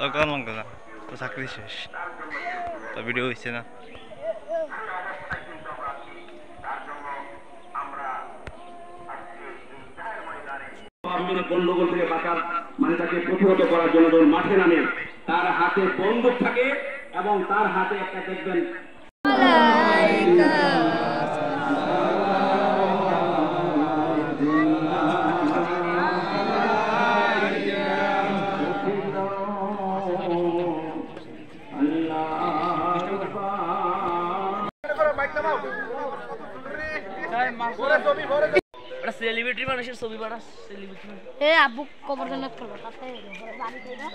সরকার লঙ্কা তো চাকরি শেষ তো ভিডিও হচ্ছে না গন্ডগোল থেকে বাঁচার মানে তাকে প্রতিহত করার জন্য যখন মাঠে নামে তার হাতে বন্দুক থাকে এবং তার হাতে একটা দেখবেন সেলিব্রিটি মানুষের ছবি বাড়া সেলিব্রিটি এ আব্বু কবর জন্নত করবো তাতে বাড়ি খাইবা